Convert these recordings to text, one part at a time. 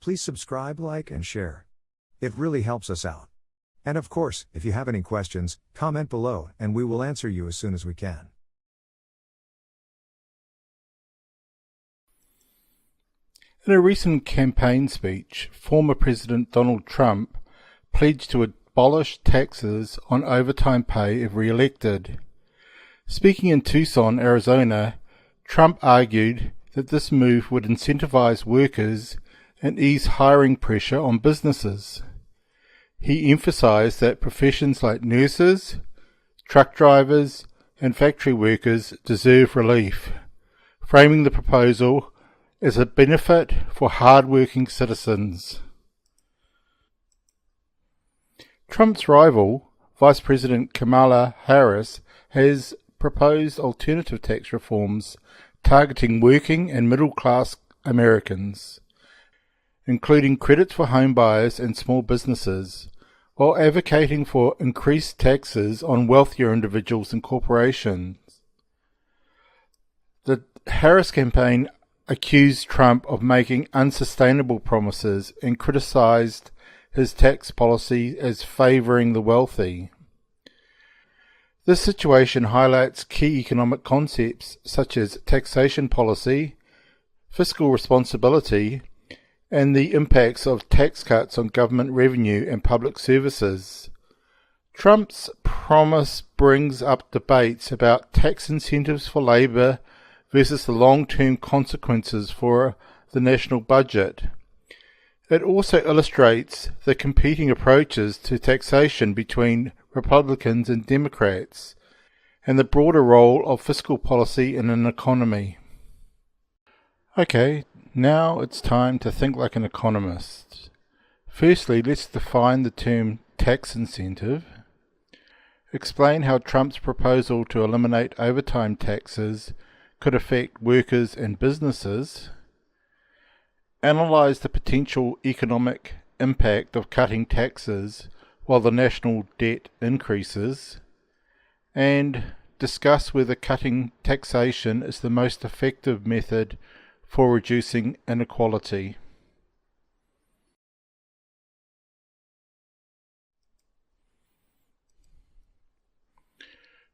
Please subscribe, like, and share. It really helps us out. And of course, if you have any questions, comment below and we will answer you as soon as we can. In a recent campaign speech, former President Donald Trump pledged to abolish taxes on overtime pay if re-elected. Speaking in Tucson, Arizona, Trump argued that this move would incentivize workers and ease hiring pressure on businesses. He emphasized that professions like nurses, truck drivers, and factory workers deserve relief, framing the proposal as a benefit for hardworking citizens. Trump's rival, Vice President Kamala Harris, has proposed alternative tax reforms targeting working and middle-class Americans, including credits for homebuyers and small businesses, while advocating for increased taxes on wealthier individuals and corporations. The Harris campaign accused Trump of making unsustainable promises and criticized his tax policy as favoring the wealthy. This situation highlights key economic concepts such as taxation policy, fiscal responsibility, and the impacts of tax cuts on government revenue and public services. Trump's promise brings up debates about tax incentives for labor versus the long-term consequences for the national budget. It also illustrates the competing approaches to taxation between Republicans and Democrats, and the broader role of fiscal policy in an economy. Okay, now it's time to think like an economist. Firstly, let's define the term tax incentive, explain how Trump's proposal to eliminate overtime taxes could affect workers and businesses, analyze the potential economic impact of cutting taxes while the national debt increases, and discuss whether cutting taxation is the most effective method for reducing inequality.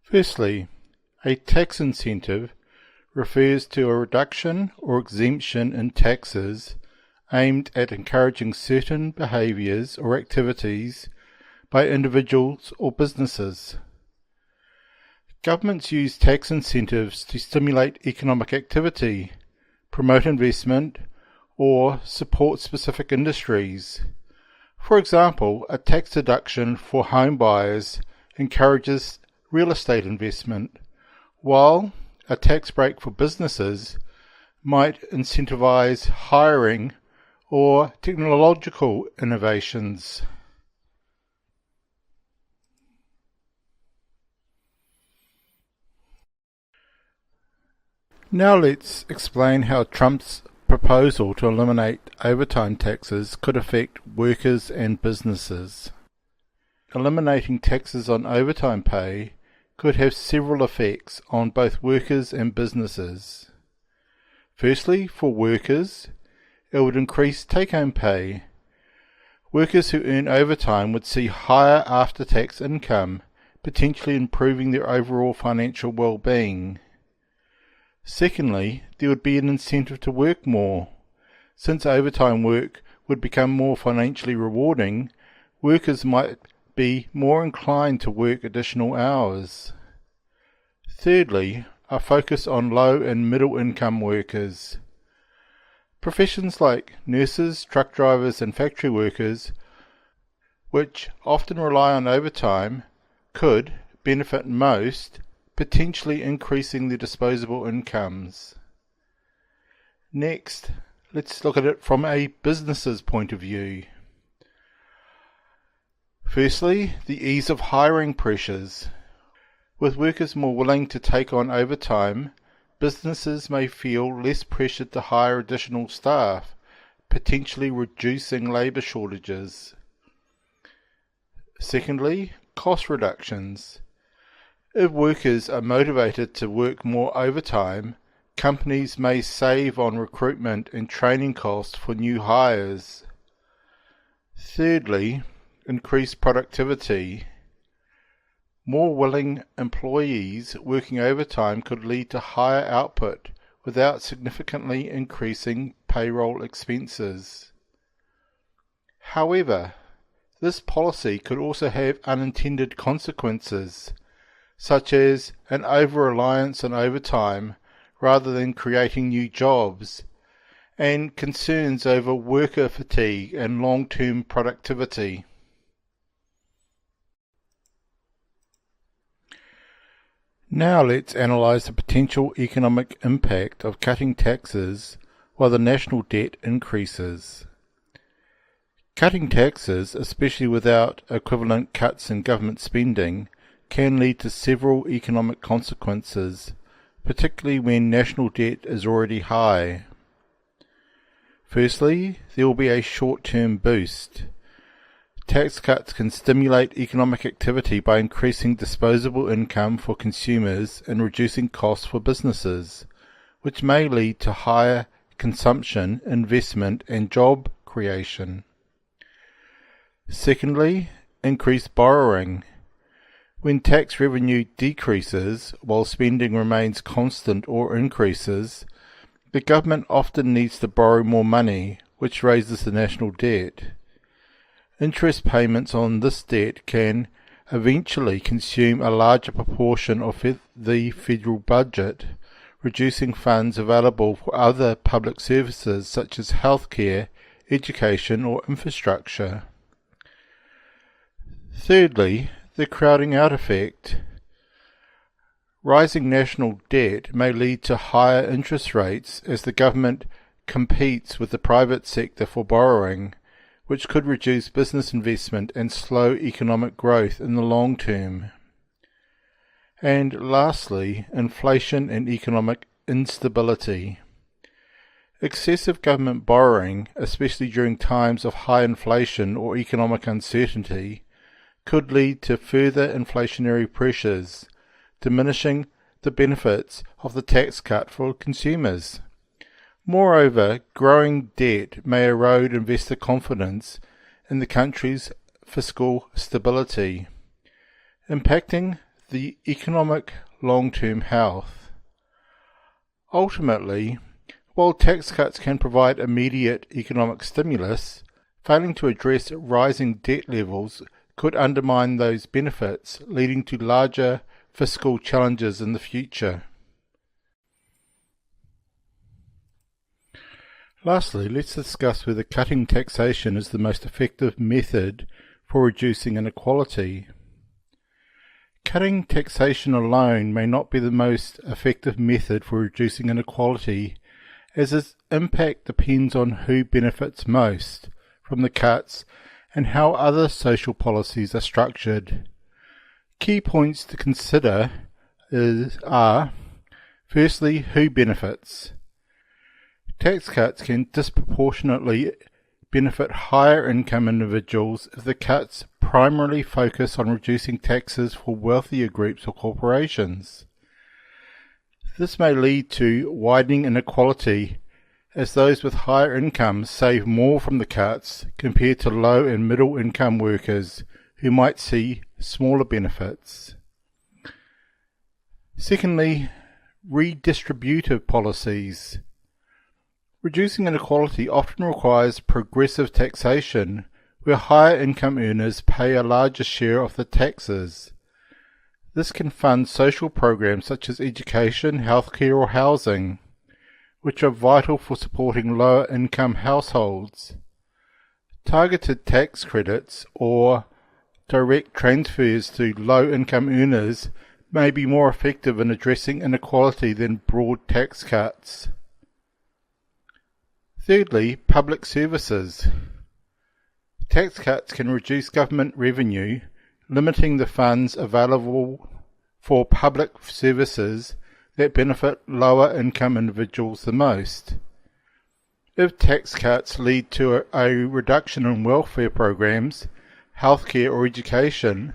Firstly, a tax incentive refers to a reduction or exemption in taxes aimed at encouraging certain behaviours or activities by individuals or businesses. Governments use tax incentives to stimulate economic activity, promote investment, or support specific industries. For example, a tax deduction for home buyers encourages real estate investment, while a tax break for businesses might incentivize hiring or technological innovations. Now let's explain how Trump's proposal to eliminate overtime taxes could affect workers and businesses. Eliminating taxes on overtime pay could have several effects on both workers and businesses. Firstly, for workers, it would increase take-home pay. Workers who earn overtime would see higher after-tax income, potentially improving their overall financial well-being. Secondly, there would be an incentive to work more. Since overtime work would become more financially rewarding, workers might be more inclined to work additional hours. Thirdly, a focus on low and middle income workers. Professions like nurses, truck drivers, and factory workers, which often rely on overtime, could benefit most, potentially increasing their disposable incomes. Next, let's look at it from a business's point of view. Firstly, the ease of hiring pressures. With workers more willing to take on overtime, businesses may feel less pressured to hire additional staff, potentially reducing labour shortages. Secondly, cost reductions. If workers are motivated to work more overtime, companies may save on recruitment and training costs for new hires. Thirdly, increased productivity. More willing employees working overtime could lead to higher output without significantly increasing payroll expenses. However, this policy could also have unintended consequences, such as an over-reliance on overtime rather than creating new jobs, and concerns over worker fatigue and long-term productivity. Now let's analyse the potential economic impact of cutting taxes while the national debt increases. Cutting taxes, especially without equivalent cuts in government spending, can lead to several economic consequences, particularly when national debt is already high. Firstly, there will be a short-term boost. Tax cuts can stimulate economic activity by increasing disposable income for consumers and reducing costs for businesses, which may lead to higher consumption, investment, and job creation. Secondly, increased borrowing. When tax revenue decreases while spending remains constant or increases, the government often needs to borrow more money, which raises the national debt. Interest payments on this debt can eventually consume a larger proportion of the federal budget, reducing funds available for other public services such as healthcare, education, or infrastructure. Thirdly, the crowding out effect. Rising national debt may lead to higher interest rates as the government competes with the private sector for borrowing, which could reduce business investment and slow economic growth in the long term. And lastly, inflation and economic instability. Excessive government borrowing, especially during times of high inflation or economic uncertainty, could lead to further inflationary pressures, diminishing the benefits of the tax cut for consumers. Moreover, growing debt may erode investor confidence in the country's fiscal stability, impacting the economic long-term health. Ultimately, while tax cuts can provide immediate economic stimulus, failing to address rising debt levels could undermine those benefits, leading to larger fiscal challenges in the future. Lastly, let's discuss whether cutting taxation is the most effective method for reducing inequality. Cutting taxation alone may not be the most effective method for reducing inequality, as its impact depends on who benefits most from the cuts and how other social policies are structured. Key points to consider are, firstly, who benefits. Tax cuts can disproportionately benefit higher income individuals if the cuts primarily focus on reducing taxes for wealthier groups or corporations. This may lead to widening inequality, as those with higher incomes save more from the cuts compared to low and middle income workers who might see smaller benefits. Secondly, redistributive policies. Reducing inequality often requires progressive taxation, where higher income earners pay a larger share of the taxes. This can fund social programs such as education, healthcare, or housing, which are vital for supporting lower income households. Targeted tax credits or direct transfers to low income earners may be more effective in addressing inequality than broad tax cuts. Thirdly, public services. Tax cuts can reduce government revenue, limiting the funds available for public services that benefit lower income individuals the most. If tax cuts lead to a reduction in welfare programs, healthcare or education,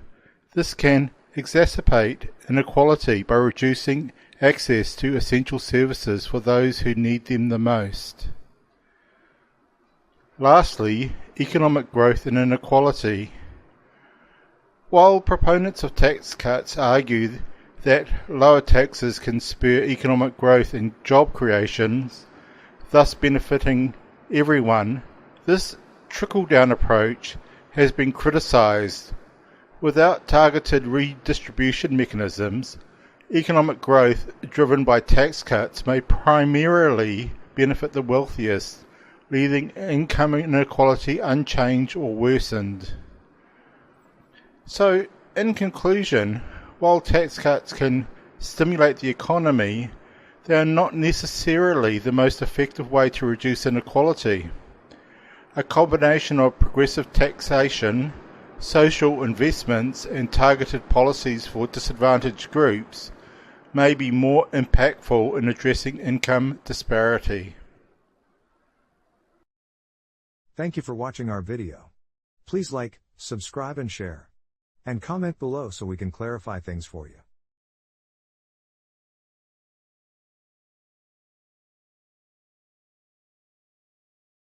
this can exacerbate inequality by reducing access to essential services for those who need them the most. Lastly, economic growth and inequality. While proponents of tax cuts argue that lower taxes can spur economic growth and job creations, thus benefiting everyone, this trickle-down approach has been criticised. Without targeted redistribution mechanisms, economic growth driven by tax cuts may primarily benefit the wealthiest, leaving income inequality unchanged or worsened. So, in conclusion, while tax cuts can stimulate the economy, they are not necessarily the most effective way to reduce inequality. A combination of progressive taxation, social investments, and targeted policies for disadvantaged groups may be more impactful in addressing income disparity. Thank you for watching our video. Please like, subscribe and share. And comment below so we can clarify things for you.